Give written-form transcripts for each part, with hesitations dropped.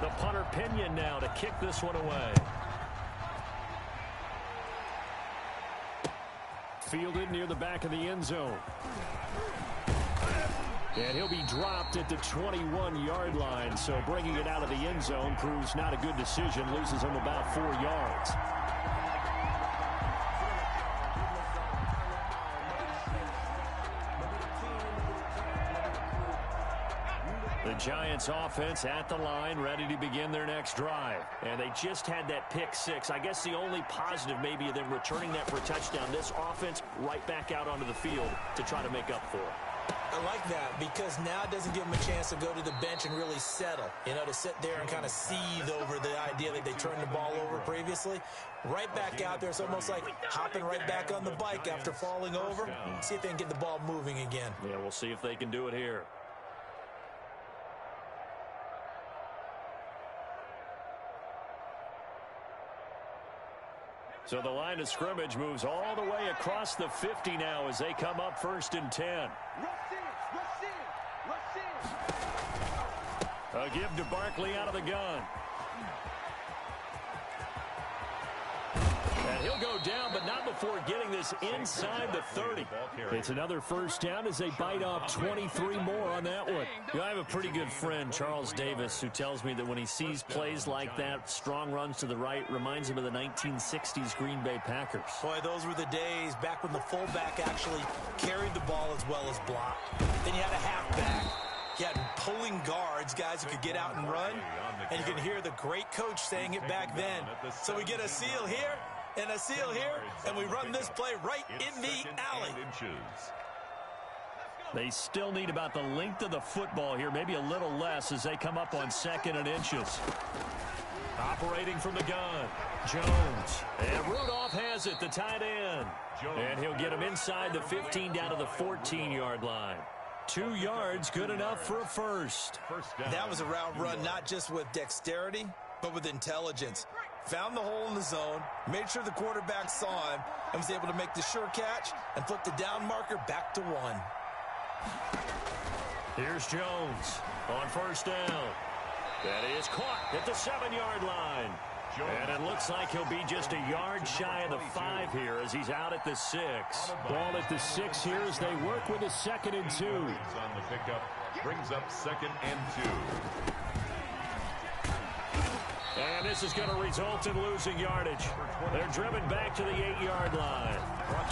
The punter Pinion now to kick this one away. Fielded near the back of the end zone. And he'll be dropped at the 21-yard line. So bringing it out of the end zone proves not a good decision. Loses him about 4 yards. The Giants offense at the line, ready to begin their next drive. And they just had that pick six. I guess the only positive maybe of them returning that for a touchdown. This offense right back out onto the field to try to make up for it. I like that because now it doesn't give them a chance to go to the bench and really settle. You know, to sit there and kind of seethe over the idea that they turned the ball over previously. Right back out there. It's almost like hopping right back on the bike after falling over. See if they can get the ball moving again. Yeah, we'll see if they can do it here. So the line of scrimmage moves all the way across the 50 now as they come up 1st and 10. A give to Barkley out of the gun. And he'll go down, but not before getting this inside the 30. It's another first down as they bite off 23 more on that one. You know, I have a pretty good friend, Charles Davis, who tells me that when he sees plays like that, strong runs to the right, reminds him of the 1960s Green Bay Packers. Boy, those were the days back when the fullback actually carried the ball as well as blocked. Then you had a halfback. You had pulling guards, guys who could get out and run. And you can hear the great coach saying it back then. So we get a seal here. And a seal here, and we run this play right in the alley. They still need about the length of the football here, maybe a little less as they come up on 2nd and inches. Operating from the gun, Jones. And Rudolph has it, the tight end. And he'll get him inside the 15 down to the 14-yard line. 2 yards, good enough for a first. That was a route run not just with dexterity, but with intelligence. Found the hole in the zone, made sure the quarterback saw him, and was able to make the sure catch and flip the down marker back to 1. Here's Jones on 1st down. That is caught at the 7-yard line. And it looks like he'll be just a yard shy of the 5 here as he's out at the 6. Ball at the 6 here as they work with a 2nd and 2. On the pickup, brings up 2nd and 2. And this is going to result in losing yardage. They're driven back to the 8-yard line.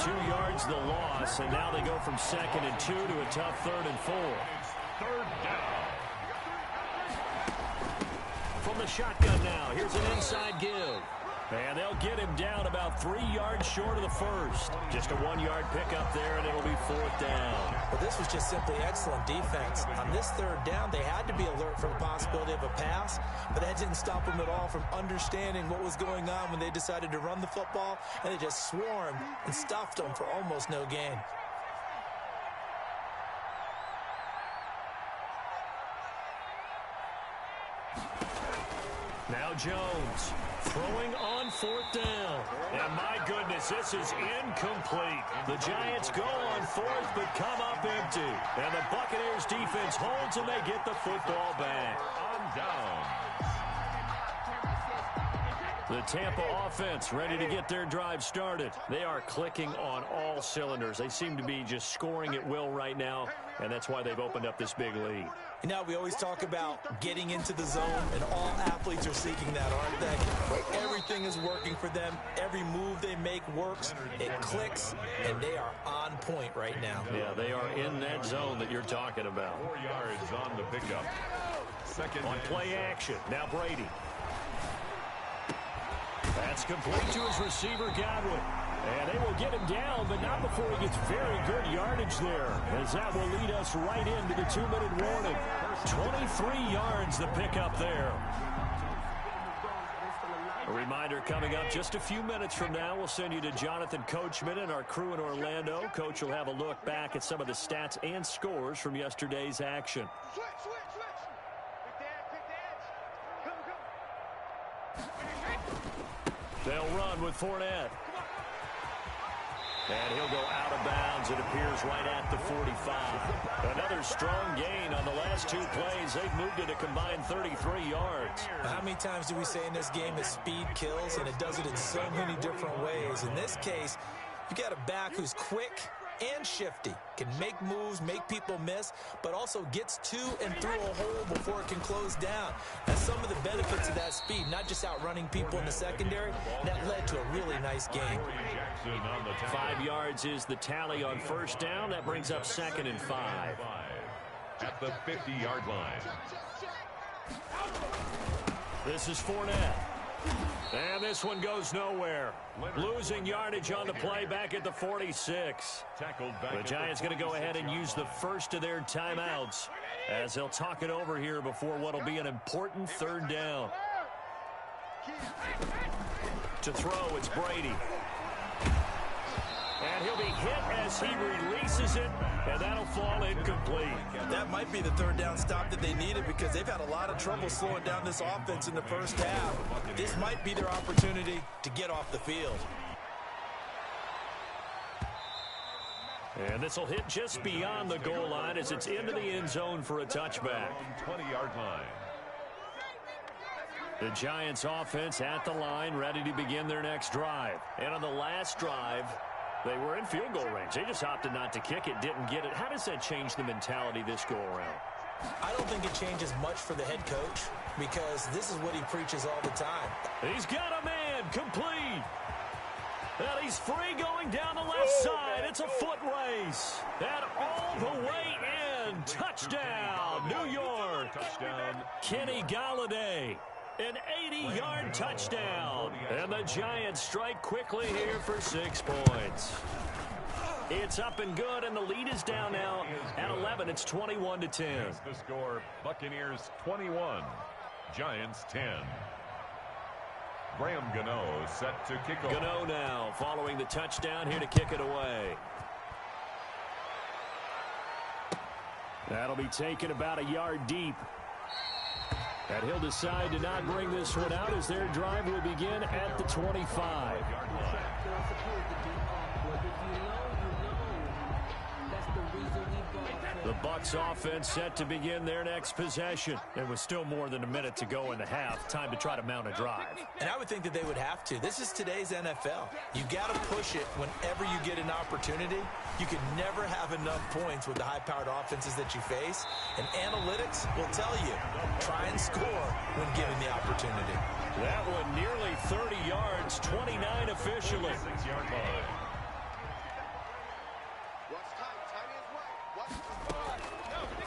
2 yards the loss, and now they go from 2nd and 2 to a tough 3rd and 4. 3rd down. From the shotgun now, here's an inside give. And they'll get him down about 3 yards short of the first. Just a 1-yard pickup there, and it'll be 4th down. Well, this was just simply excellent defense. On this 3rd down, they had to be alert for the possibility of a pass, but that didn't stop them at all from understanding what was going on when they decided to run the football, and they just swarmed and stuffed them for almost no gain. Now Jones throwing on 4th down. And my goodness, this is incomplete. The Giants go on 4th but come up empty. And the Buccaneers defense holds and they get the football back. On down. The Tampa offense ready to get their drive started. They are clicking on all cylinders. They seem to be just scoring at will right now, and that's why they've opened up this big lead. You know, we always talk about getting into the zone, and all athletes are seeking that, aren't they? Everything is working for them. Every move they make works. It clicks, and they are on point right now. Yeah, they are in that zone that you're talking about. 4 yards on the pickup. 2nd on play action. Now Brady. That's complete to his receiver, Godwin. And they will get him down, but not before he gets very good yardage there, as that will lead us right into the 2-minute warning. 23 yards the pickup there. A reminder coming up just a few minutes from now, we'll send you to Jonathan Coachman and our crew in Orlando. Coach will have a look back at some of the stats and scores from yesterday's action. They'll run with Fournette. And he'll go out of bounds. It appears right at the 45. Another strong gain on the last two plays. They've moved it a combined 33 yards. How many times do we say in this game that speed kills, and it does it in so many different ways? In this case, you got a back who's quick and shifty, can make moves, make people miss, but also gets to and through a hole before it can close down. That's some of the benefits of that speed, not just outrunning people in the secondary. That led to a really nice game. 5 yards is the tally on first down. That brings up 2nd and 5. At the 50-yard line. This is Fournette. And this one goes nowhere. Losing yardage on the play back at the 46. The Giants going to go ahead and use the first of their timeouts as they'll talk it over here before what will be an important 3rd down. To throw, it's Brady. And he'll be hit as he releases it, and that'll fall incomplete. That might be the 3rd down stop that they needed because they've had a lot of trouble slowing down this offense in the first half. This might be their opportunity to get off the field. And this will hit just beyond the goal line as it's into the end zone for a touchback. 20-yard line. The Giants offense at the line, ready to begin their next drive. And on the last drive, they were in field goal range. They just opted not to kick it, didn't get it. How does that change the mentality this go around? I don't think it changes much for the head coach because this is what he preaches all the time. He's got a man complete. And he's free going down the left side. It's a foot race. And all the way in. Touchdown, New York. Touchdown. Kenny Golladay. An 80-yard touchdown. And the Giants strike quickly here for 6 points. It's up and good, and the lead is down now at 11. It's 21-10. The score, Buccaneers 21, Giants 10. Graham Gano set to kick off. Gano now following the touchdown here to kick it away. That'll be taken about a yard deep. And he'll decide to not bring this one out as their drive will begin at the 25. The Bucs offense set to begin their next possession. There was still more than a minute to go in the half. Time to try to mount a drive. And I would think that they would have to. This is today's NFL. You got to push it whenever you get an opportunity. You can never have enough points with the high-powered offenses that you face. And analytics will tell you, try and score when given the opportunity. That one nearly 30 yards, 29 officially. 6-yard line.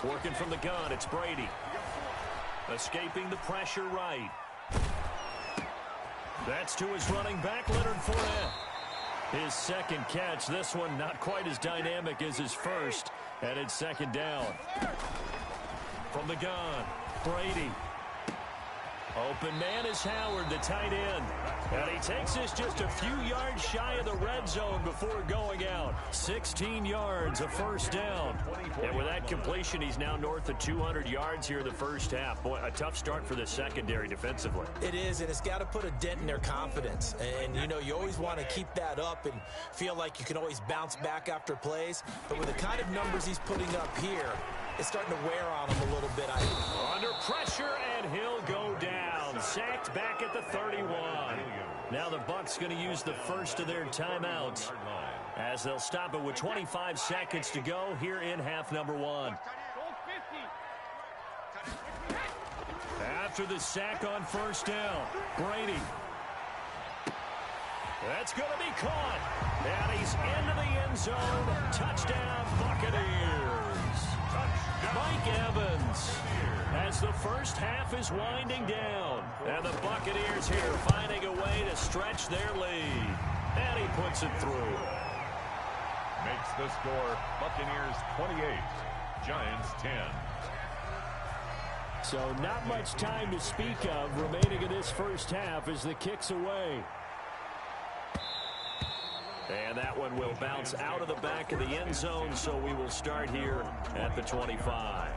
Working from the gun, it's Brady. Escaping the pressure right. That's to his running back, Leonard Fournette. His second catch, this one not quite as dynamic as his first, and it's 2nd down. From the gun, Brady. Open man is Howard, the tight end. And he takes this just a few yards shy of the red zone before going out. 16 yards, a 1st down. And with that completion, he's now north of 200 yards here in the first half. Boy, a tough start for the secondary defensively. It is, and it's got to put a dent in their confidence. And, you know, you always want to keep that up and feel like you can always bounce back after plays. But with the kind of numbers he's putting up here, it's starting to wear on him a little bit. Under pressure, and he'll go down. Sacked back at the 31. Now the Bucs going to use the first of their timeouts as they'll stop it with 25 seconds to go here in half number 1. After the sack on 1st down, Brady. That's going to be caught. And he's into the end zone. Touchdown, Buccaneers. Mike Evans as the first half is winding down. And the Buccaneers here finding a way to stretch their lead. And he puts it through. Makes the score, Buccaneers 28, Giants 10. So not much time to speak of remaining in this first half as the kick's away. And that one will bounce out of the back of the end zone, so we will start here at the 25.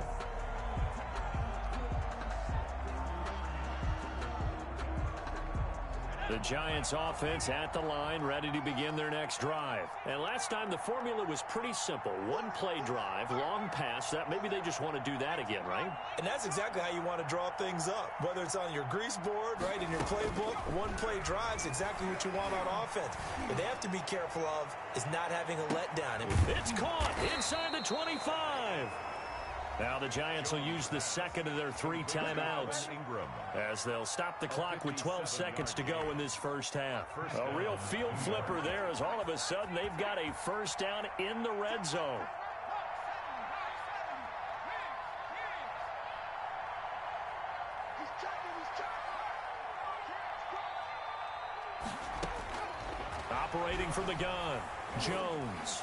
The Giants offense at the line, ready to begin their next drive. And last time the formula was pretty simple. One play drive, long pass. That maybe they just want to do that again, right? And that's exactly how you want to draw things up. Whether it's on your grease board, right, in your playbook, one play drives exactly what you want on offense. What they have to be careful of is not having a letdown. It's caught inside the 25. Now the Giants will use the second of their 3 timeouts as they'll stop the clock with 12 seconds to go in this first half. A real field flipper there as all of a sudden they've got a first down in the red zone. Operating from the gun, Jones.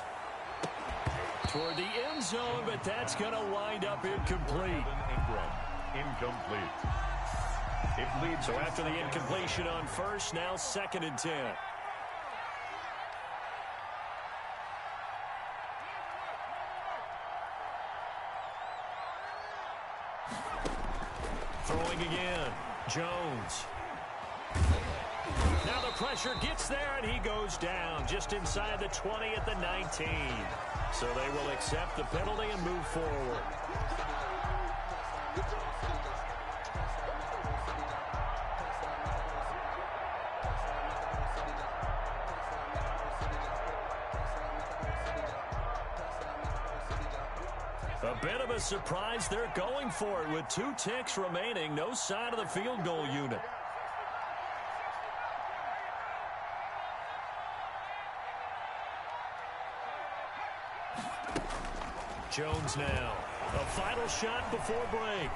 Toward the end zone, but that's going to wind up incomplete. Incomplete. It leads. So after the incompletion on first, now 2nd and 10. Throwing again, Jones. Now the pressure gets there, and he goes down just inside the 20 at the 19. So they will accept the penalty and move forward. A bit of a surprise. They're going for it with 2 ticks remaining. No sign of the field goal unit. Jones now. A final shot before break.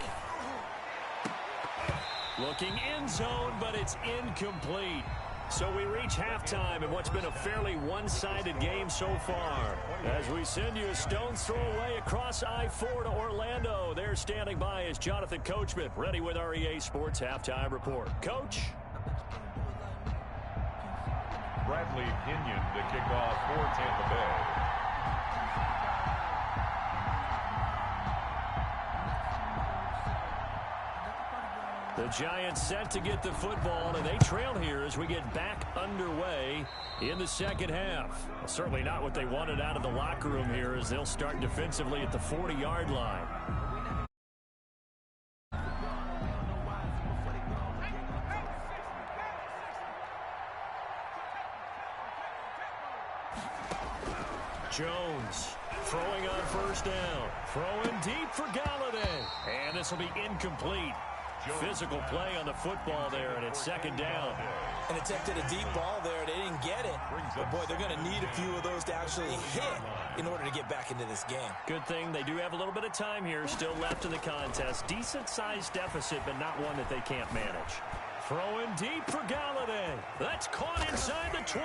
Looking end zone, but it's incomplete. So we reach halftime in what's been a fairly one-sided game so far. As we send you a stone's throw away across I-4 to Orlando. There standing by is Jonathan Coachman, ready with our EA Sports Halftime Report. Coach? Bradley Pinion to kick off for Tampa Bay. The Giants set to get the football, and they trail here as we get back underway in the second half. Well, certainly not what they wanted out of the locker room here as they'll start defensively at the 40-yard line. Jones throwing on first down. Throwing deep for Galladay. And this will be incomplete. Physical play on the football there, and it's 2nd down. And attempted a deep ball there. They didn't get it. But, boy, they're going to need a few of those to actually hit in order to get back into this game. Good thing they do have a little bit of time here still left in the contest. Decent-sized deficit, but not one that they can't manage. Throwing deep for Galladay. That's caught inside the 20.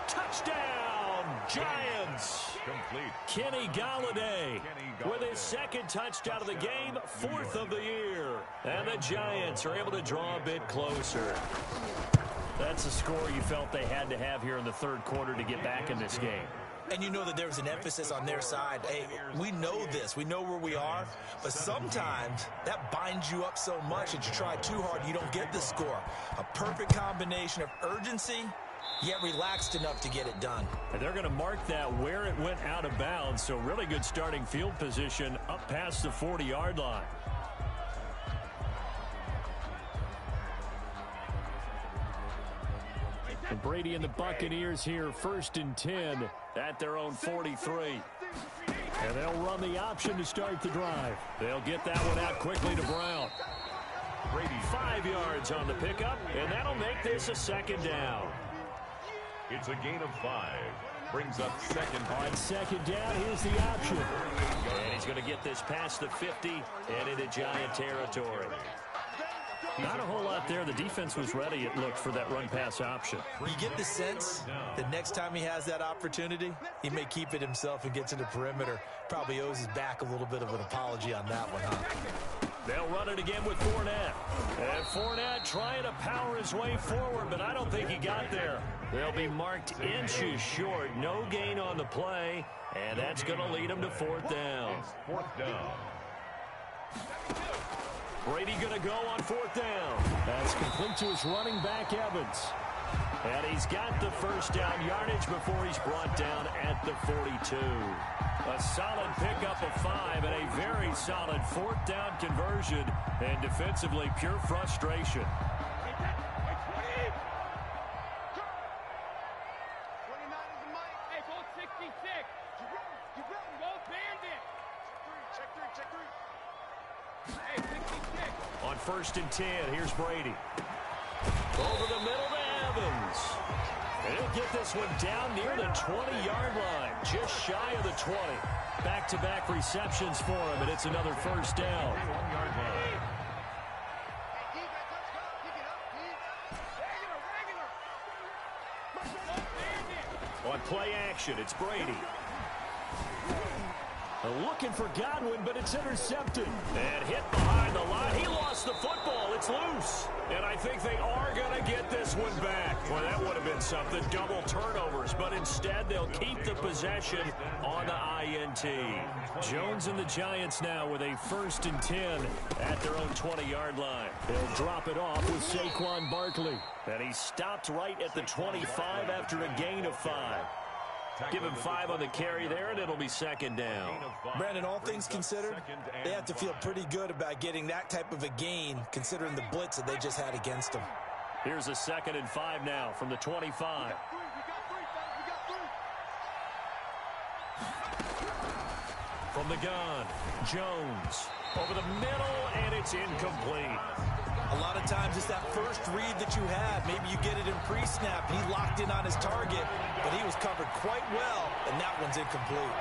Touchdown, Giants. Complete. Kenny Galladay with his 2nd touchdown of the game, 4th of the year. And the Giants are able to draw a bit closer. That's a score you felt they had to have here in the 3rd quarter to get back in this game. And you know that there's an emphasis on their side. Hey, we know this. We know where we are. But sometimes that binds you up so much that you try too hard, you don't get the score. A perfect combination of urgency, yet relaxed enough to get it done. And they're going to mark that where it went out of bounds. So really good starting field position up past the 40-yard line. And Brady and the Buccaneers here, 1st and 10 at their own 43. And they'll run the option to start the drive. They'll get that one out quickly to Brown. Brady 5 yards on the pickup, and that'll make this a 2nd down. It's a gain of 5. Brings up 2nd. On 2nd down, here's the option. And he's going to get this past the 50 and into Giant territory. Not a whole lot there. The defense was ready, it looked, for that run-pass option. You get the sense that next time he has that opportunity, he may keep it himself and get to the perimeter. Probably owes his back a little bit of an apology on that one, huh? They'll run it again with Fournette. And Fournette trying to power his way forward, but I don't think he got there. They'll be marked inches short. No gain on the play, and that's going to lead them to 4th down. 4th down. Brady going to go on 4th down. That's complete to his running back, Evans. And he's got the first down yardage before he's brought down at the 42. A solid pickup of 5 and a very solid 4th down conversion. And defensively, pure frustration. On 1st and 10, here's Brady. Over the middle to Evans. And he'll get this one down near the 20-yard line, just shy of the 20. Back-to-back receptions for him, and it's another first down. 1-yard line. On play action, it's Brady. Looking for Godwin, but it's intercepted. And hit behind the line. He lost the football. It's loose. And I think they are going to get this one back. Well, that would have been something. Double turnovers. But instead, they'll keep the possession on the INT. Jones and the Giants now with a 1st and 10 at their own 20-yard line. They'll drop it off with Saquon Barkley. And he stopped right at the 25 after a gain of 5. Give him 5 on the carry there, and it'll be 2nd down. Brandon, all things considered, they have to feel pretty good about getting that type of a gain, considering the blitz that they just had against them. Here's a 2nd and 5 now from the 25. From the gun, Jones over the middle, and it's incomplete. A lot of times it's that first read that you have. Maybe you get it in pre-snap. He locked in on his target, but he was covered quite well, and that one's incomplete.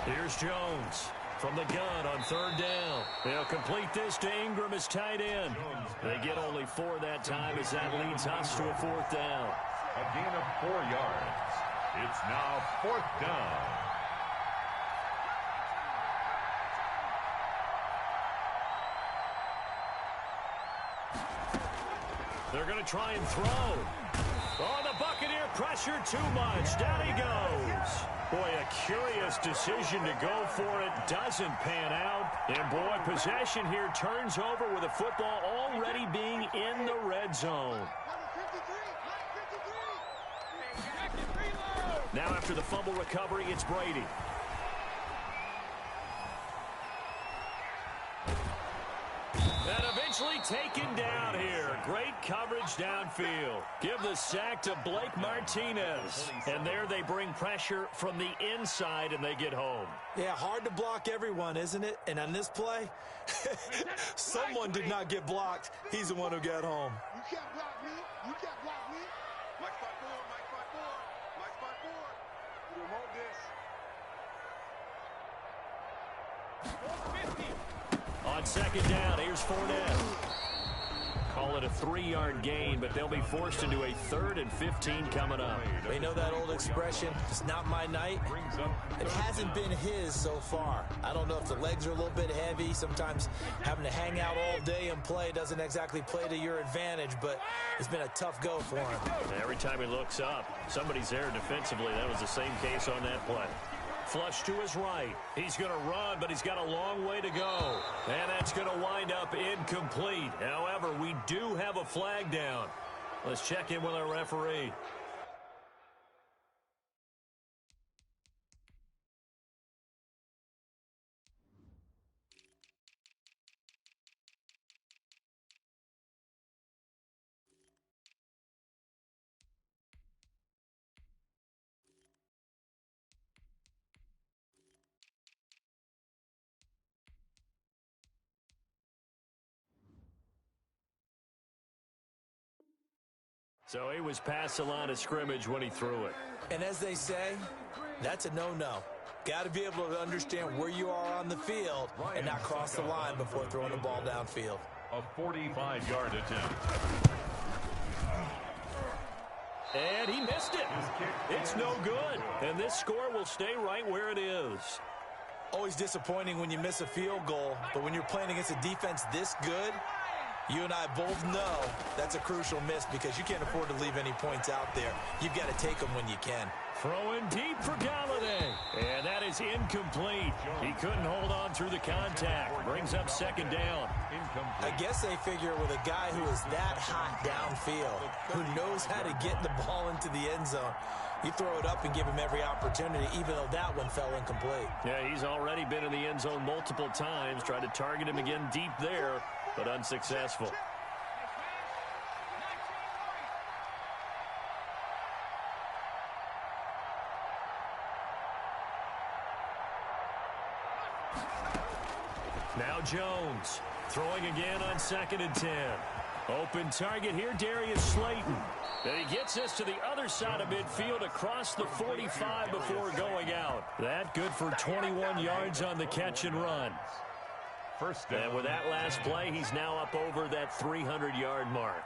Here's Jones from the gun on 3rd down. They'll complete this to Ingram as tight end. They get only 4 that time as that leads us to a 4th down. A gain of 4 yards. It's now 4th down. They're going to try and throw. Oh, the Buccaneer pressure too much. Down he goes. Boy, a curious decision to go for it. Doesn't pan out. And, boy, possession here turns over with the football already being in the red zone. Now after the fumble recovery, it's Brady. And eventually taken down here. Great coverage downfield. Give the sack to Blake Martinez. And there they bring pressure from the inside, and they get home. Yeah, hard to block everyone, isn't it? And on this play, someone did not get blocked. He's the one who got home. You can't block me. You can't block me. Mike spot 4, Mike spot 4, Mike spot 4. You remote this. On 2nd down, here's Fournette. Call it a 3-yard gain, but they'll be forced into a 3rd and 15 coming up. We know that old expression, it's not my night. It hasn't been his so far. I don't know if the legs are a little bit heavy. Sometimes having to hang out all day and play doesn't exactly play to your advantage, but it's been a tough go for him. Every time he looks up, somebody's there defensively. That was the same case on that play. Flush to his right. He's going to run, but he's got a long way to go. And that's going to wind up incomplete. However, we do have a flag down. Let's check in with our referee. So he was past the line of scrimmage when he threw it. And as they say, that's a no-no. Got to be able to understand where you are on the field and not cross the line before throwing the ball downfield. A 45-yard attempt. And he missed it. It's no good. And this score will stay right where it is. Always disappointing when you miss a field goal, but when you're playing against a defense this good, You and I both know that's a crucial miss because you can't afford to leave any points out there. You've got to take them when you can. Throwing deep for Galladay. And that is incomplete. He couldn't hold on through the contact. Brings up second down. I guess they figure with a guy who is that hot downfield, who knows how to get the ball into the end zone, you throw it up and give him every opportunity, even though that one fell incomplete. Yeah, he's already been in the end zone multiple times. Tried to target him again deep there, but unsuccessful. Now Jones throwing again on 2nd and 10. Open target here, Darius Slayton. And he gets us to the other side of midfield across the 45 before going out. That good for 21 yards on the catch and run. First down. And with that last play, he's now up over that 300-yard mark.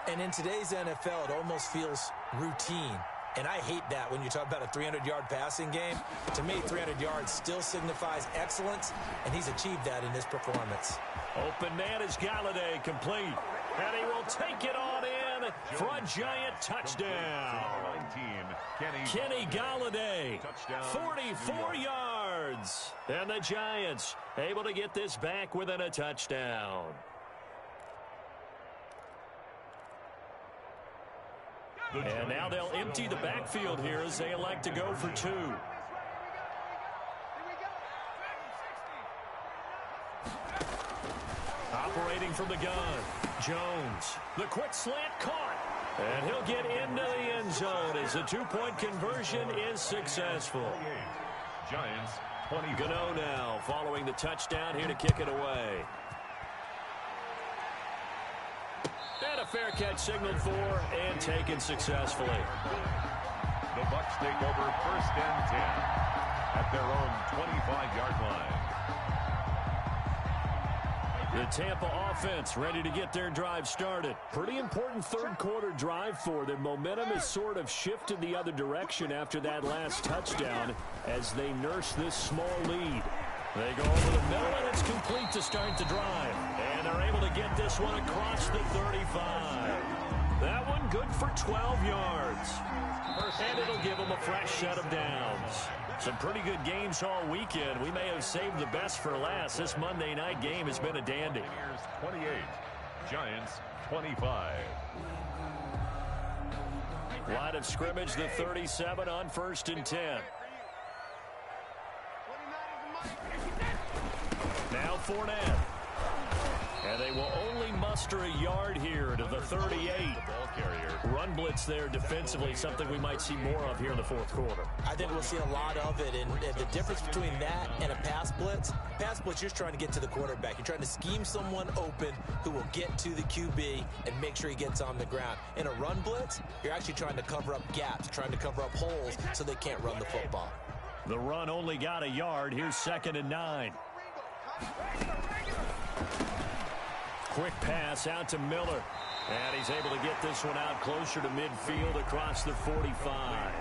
And in today's NFL, it almost feels routine. And I hate that when you talk about a 300-yard passing game. To me, 300 yards still signifies excellence, and he's achieved that in this performance. Open man is Galladay, complete. And he will take it on in for a giant touchdown. 19, Kenny Galladay, 44 yards. And the Giants able to get this back within a touchdown. And now they'll empty the backfield here as they elect to go for 2. Operating from the gun, Jones. The quick slant caught. And he'll get into the end zone as the 2-point conversion is successful. Giants 20. Gano now following the touchdown here to kick it away. And a fair catch signaled for and taken successfully. The Bucs take over 1st and 10 at their own 25-yard line. The Tampa offense ready to get their drive started. Pretty important third-quarter drive for them. Momentum has sort of shifted the other direction after that last touchdown as they nurse this small lead. They go over the middle, and it's complete to start the drive. And they're able to get this one across the 35. That one good for 12 yards. And it'll give them a fresh set of downs. Some pretty good games all weekend. We may have saved the best for last. This Monday night game has been a dandy. Bears 28, Giants 25. Line of scrimmage, the 37 on 1st and 10. Now Fournette. And they will only muster a yard here to the 38. Ball carrier. Run blitz there defensively, something we might see more of here in the 4th quarter. I think we'll see a lot of it, and the difference between that and a pass blitz, you're just trying to get to the quarterback. You're trying to scheme someone open who will get to the QB and make sure he gets on the ground. In a run blitz, you're actually trying to cover up gaps, trying to cover up holes so they can't run the football. The run only got a yard. Here's 2nd and 9. Quick pass out to Miller. And he's able to get this one out closer to midfield across the 45.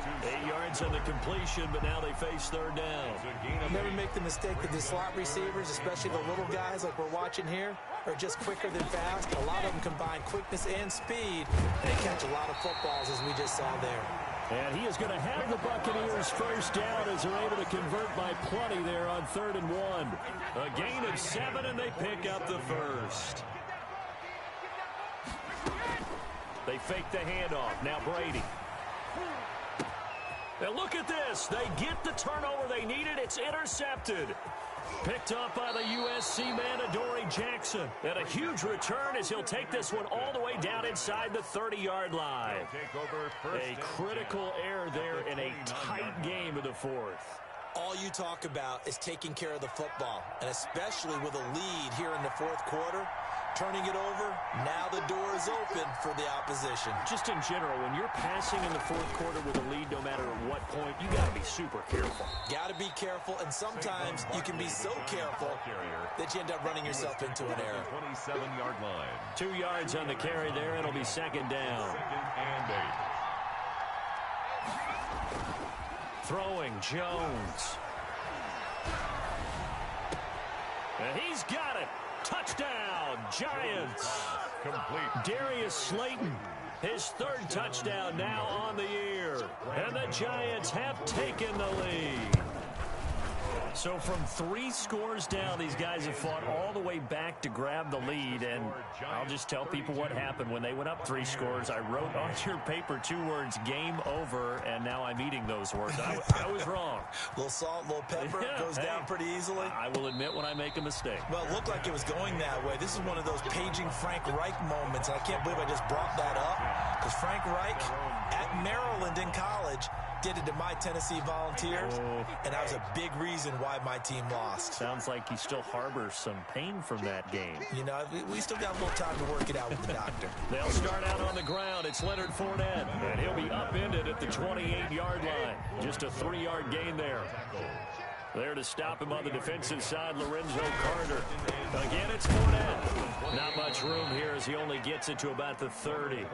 8 yards on the completion, but now they face 3rd down. Never make the mistake that the slot receivers, especially the little guys like we're watching here, are just quicker than fast. A lot of them combine quickness and speed. They catch a lot of footballs, as we just saw there. And he is going to have the Buccaneers 1st down as they're able to convert by plenty there on 3rd and 1. A gain of 7, and they pick up the 1st. They fake the handoff. Now Brady. And look at this. They get the turnover they needed. It's intercepted. Picked up by the USC man, Adoree Jackson. And a huge return as he'll take this one all the way down inside the 30-yard line. A critical error there in a tight game of the 4th. All you talk about is taking care of the football, and especially with a lead here in the 4th quarter. Turning it over, now the door is open for the opposition. Just in general, when you're passing in the 4th quarter with a lead, no matter at what point, you got to be super careful. Got to be careful, and sometimes you can be so careful that you end up running yourself into an error. 27-yard line. 2 yards on the carry there. It'll be 2nd down. 2nd and 8. Throwing Jones. And he's got it. Touchdown, Giants. Complete. Darius Slayton, his third touchdown now on the year. And the Giants have taken the lead. So from 3 scores down, these guys have fought all the way back to grab the lead. And I'll just tell people what happened. When they went up 3 scores, I wrote on your paper 2 words, game over, and now I'm eating those words. I was wrong. A little salt, a little pepper, goes down pretty easily. I will admit when I make a mistake. Well, it looked like it was going that way. This is one of those paging Frank Reich moments, and I can't believe I just brought that up. Because Frank Reich, at Maryland in college, did it to my Tennessee Volunteers, and that was a big reason why my team lost. Sounds like he still harbors some pain from that game. You know, we still got a little time to work it out with the doctor. They'll start out on the ground. It's Leonard Fournette, and he'll be upended at the 28-yard line. Just a 3-yard gain there. There to stop him on the defensive side, Lorenzo Carter. Again, it's Fournette. Not much room here as he only gets it to about the 30.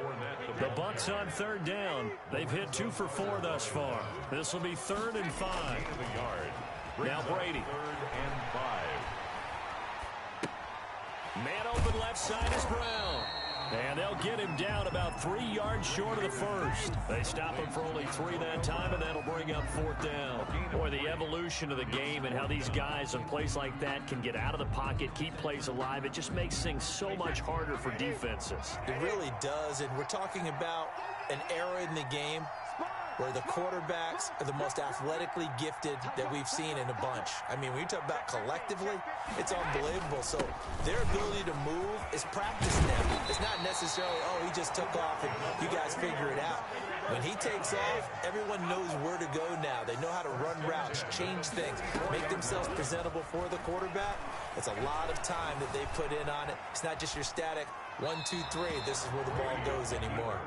The Bucs on 3rd down. They've hit 2 for 4 thus far. This will be 3rd and 5. Now Brady. 3rd and 5. Man open left side is Brown. And they'll get him down about 3 yards short of the first. They stop him for only 3 that time, and that'll bring up 4th down. Boy, the evolution of the game and how these guys on plays like that can get out of the pocket, keep plays alive, it just makes things so much harder for defenses. It really does, and we're talking about an era in the game where the quarterbacks are the most athletically gifted that we've seen in a bunch. I mean, when you talk about collectively, it's unbelievable. So their ability to move is practiced now. It's not necessarily, oh, he just took off and you guys figure it out. When he takes off, everyone knows where to go now. They know how to run routes, change things, make themselves presentable for the quarterback. It's a lot of time that they put in on it. It's not just your static 1, 2, 3. This is where the ball goes anymore.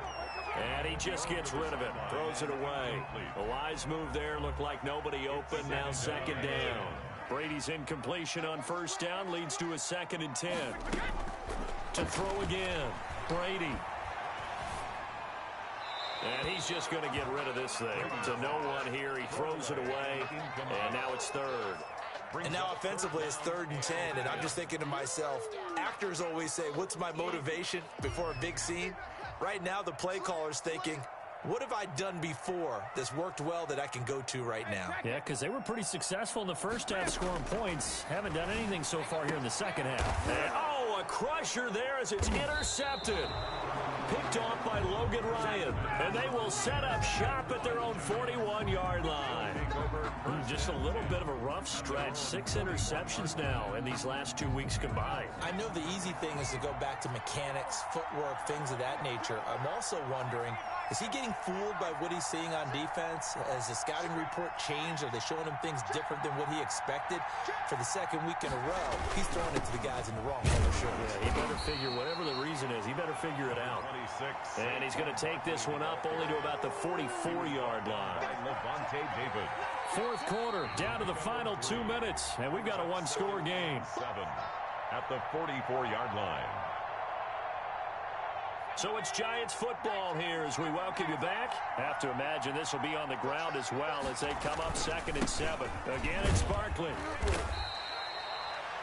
And he just gets rid of it, throws it away. A wise move there, looked like nobody open, now 2nd down. Brady's incompletion on 1st down leads to a 2nd and 10. To throw again, Brady. And he's just going to get rid of this thing. To no one here, he throws it away, and now it's 3rd. And now offensively it's 3rd and 10, and I'm just thinking to myself, actors always say, what's my motivation before a big scene? Right now the play caller's thinking, what have I done before that's worked well that I can go to right now? Yeah, because they were pretty successful in the first half scoring points. Haven't done anything so far here in the second half. And, a crusher there as it's intercepted. Picked off by Logan Ryan. And they will set up shop at their own 41-yard line. Just a little bit of a rough stretch. 6 interceptions now in these last 2 weeks combined. I know the easy thing is to go back to mechanics, footwork, things of that nature. I'm also wondering, is he getting fooled by what he's seeing on defense? Has the scouting report changed? Are they showing him things different than what he expected? For the 2nd week in a row, he's throwing it to the guys in the wrong color shirt. Yeah, he better figure, whatever the reason is, he better figure it out. 26. And he's going to take this one up only to about the 44-yard line. Levante David. 4th quarter, down to the final 2 minutes, and we've got a 1-score game. 7 at the 44-yard line. So it's Giants football here as we welcome you back. Have to imagine this will be on the ground as well as they come up 2nd and 7. Again, it's Barkley.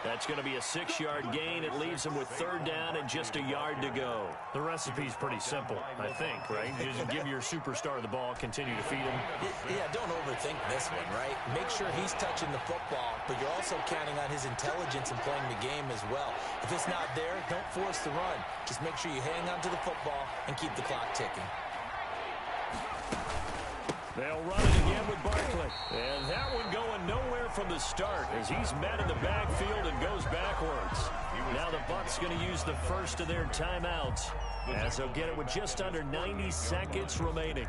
That's going to be a 6-yard gain. It leaves them with 3rd down and just a yard to go. The recipe's pretty simple, I think, right? You just give your superstar the ball, continue to feed him. Yeah, don't overthink this one, right? Make sure he's touching the football, but you're also counting on his intelligence and playing the game as well. If it's not there, don't force the run. Just make sure you hang on to the football and keep the clock ticking. They'll run it again with Barkley. And that one going nowhere from the start as he's met in the backfield and goes backwards. Now the Bucs going to use the first of their timeouts as they'll get it with just under 90 seconds remaining.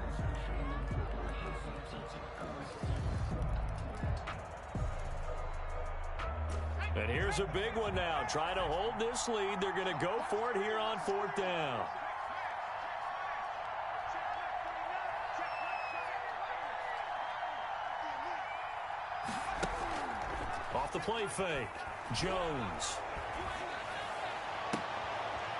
And here's a big one now. Trying to hold this lead. They're going to go for it here on 4th down. Off the play fake, Jones.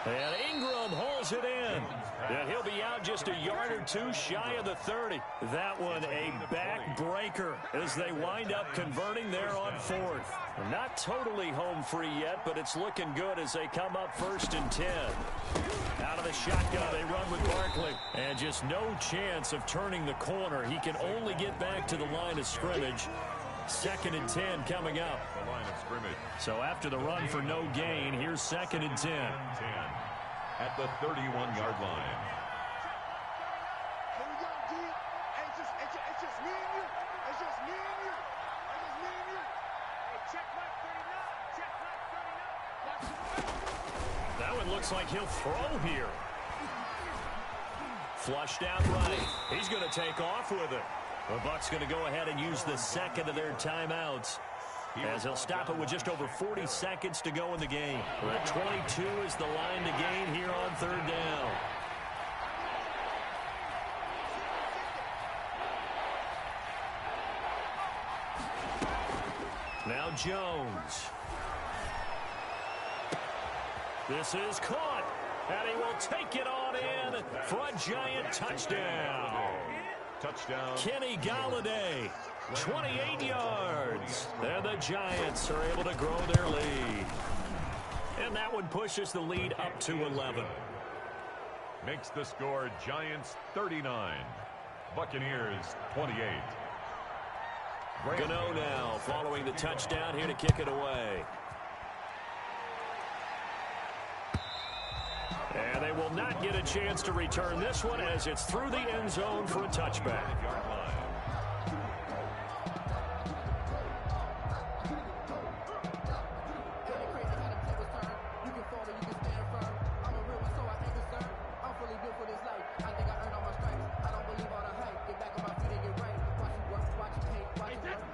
And Ingram hauls it in. And he'll be out just a yard or two shy of the 30. That one a backbreaker as they wind up converting there on fourth. Not totally home free yet, but it's looking good as they come up 1st and 10. Out of the shotgun, they run with Barkley. And just no chance of turning the corner. He can only get back to the line of scrimmage. 2nd and 10 coming up. The line of scrimmage. So after the run for no gain, here's 2nd and 10. At the 31-yard line. Here we go, D. It's just me and you. It's just me and you. It's just me and you. Hey, check mark 39. Check mark 39. That one looks like he'll throw here. Flushed out right. He's going to take off with it. The Bucs going to go ahead and use the 2nd of their timeouts, as they'll stop it with just over 40 seconds to go in the game. At 22 is the line to gain here on 3rd down. Now Jones. This is caught, and he will take it on in for a Giant touchdown. Touchdown. Kenny Galladay, 28 yards. And the Giants are able to grow their lead. And that one pushes the lead up to 11. Makes the score Giants 39. Buccaneers 28. Gano now following the touchdown here to kick it away. And they will not get a chance to return this one as it's through the end zone for a touchback.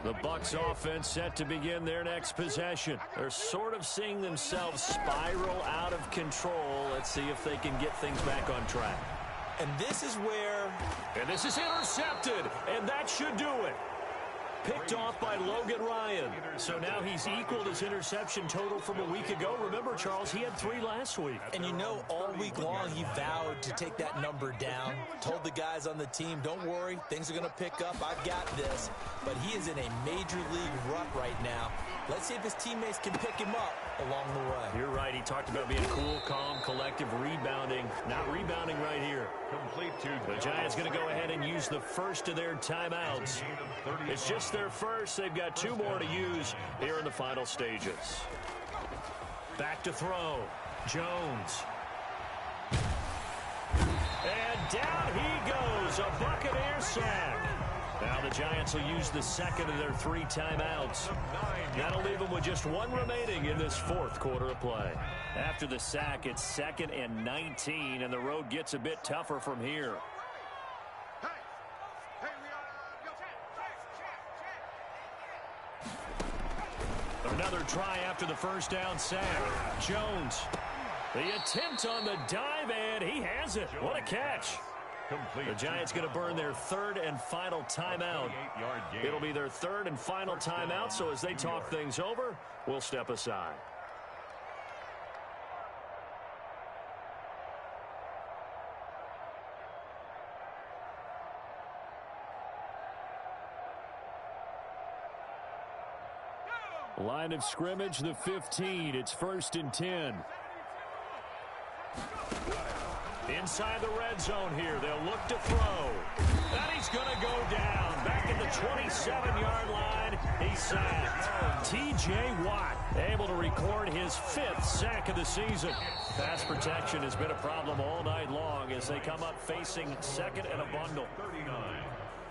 The Bucs offense set to begin their next possession. They're sort of seeing themselves spiral out of control. Let's see if they can get things back on track. And this is where... And this is intercepted, and that should do it. Picked off by Logan Ryan. So now he's equaled his interception total from a week ago. Remember, Charles, he had 3 last week. And you know, all week long he vowed to take that number down. Told the guys on the team, don't worry, things are going to pick up. I've got this. But he is in a major league rut right now. Let's see if his teammates can pick him up along the way. You're right. He talked about being cool, calm, collective, rebounding. Not rebounding right here. Complete to the Giants going to go ahead and use the first of their timeouts. It's just their first. They've got 2 more to use here in the final stages. Back to throw. Jones. And down he goes. A Buccaneer sack. Now the Giants will use the 2nd of their 3 timeouts. That'll leave them with just 1 remaining in this 4th quarter of play. After the sack, it's 2nd and 19, and the road gets a bit tougher from here. Another try after the first down sack. Jones. The attempt on the dive, and he has it. What a catch. Complete. The Giants going to burn their 3rd and final timeout. It'll be their 3rd and final timeout, so as they talk things over, we'll step aside. Line of scrimmage, the 15. It's 1st and 10. Inside the red zone here. They'll look to throw. And he's going to go down. Back at the 27-yard line. He's sacked. T.J. Watt able to record his 5th sack of the season. Pass protection has been a problem all night long as they come up facing 2nd and a bundle. 39.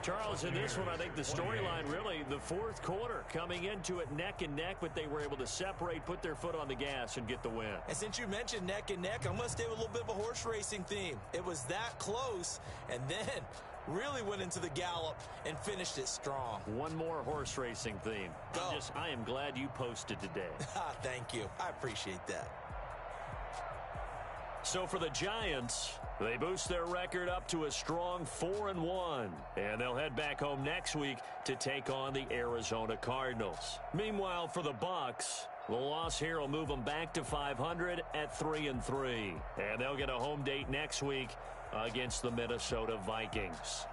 Charles, in this one, I think the storyline really, the 4th quarter, coming into it neck and neck, but they were able to separate, put their foot on the gas, and get the win. And since you mentioned neck and neck, I'm going to stay with a little bit of a horse racing theme. It was that close, and then really went into the gallop and finished it strong. One more horse racing theme. I am glad you posted today. Thank you. I appreciate that. So for the Giants, they boost their record up to a strong 4-1. And they'll head back home next week to take on the Arizona Cardinals. Meanwhile, for the Bucs, The loss here will move them back to 500 at 3-3. And they'll get a home date next week against the Minnesota Vikings.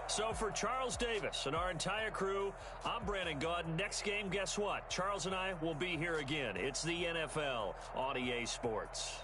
So for Charles Davis and our entire crew, I'm Brandon Gaudin. Next game, guess what? Charles and I will be here again. It's the NFL on EA Sports.